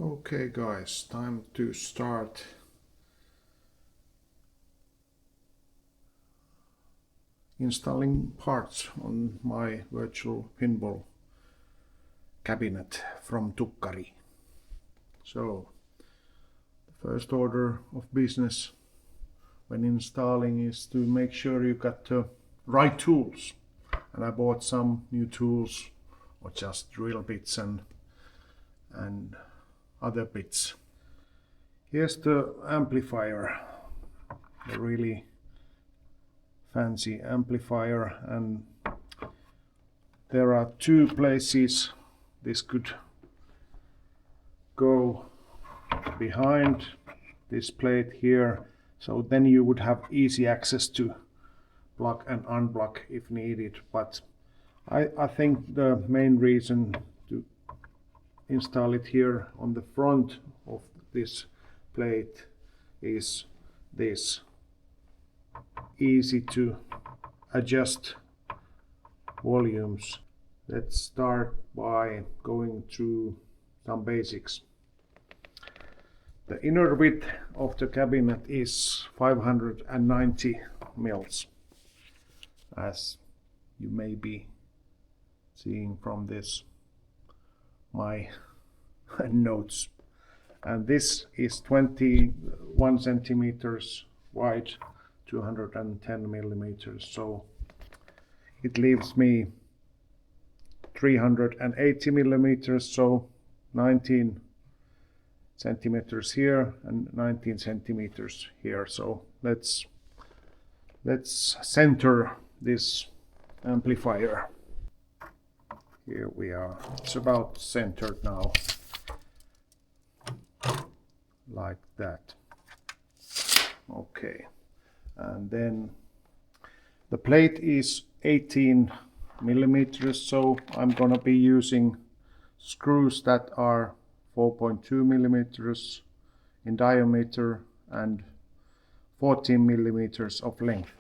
Okay guys, time to start installing parts on my virtual pinball cabinet from Tukkari. So the first order of business when installing is to make sure you got the right tools, and I bought some new tools or just drill bits and other bits. Here's the amplifier, a really fancy amplifier, and there are two places this could go behind this plate here, so then you would have easy access to plug and unplug if needed. But I think the main reason to install it here on the front of this plate is this easy to adjust volumes. Let's start by going through some basics. The inner width of the cabinet is 590 mils, as you may be seeing from this my notes, and this is 21 centimeters wide, 210 millimeters, so it leaves me 380 millimeters, so 19 centimeters here and 19 centimeters here. So let's center this amplifier. Here we are. It's about centered now, like that. Okay, and then the plate is 18 millimeters, so I'm gonna be using screws that are 4.2 millimeters in diameter and 14 millimeters of length.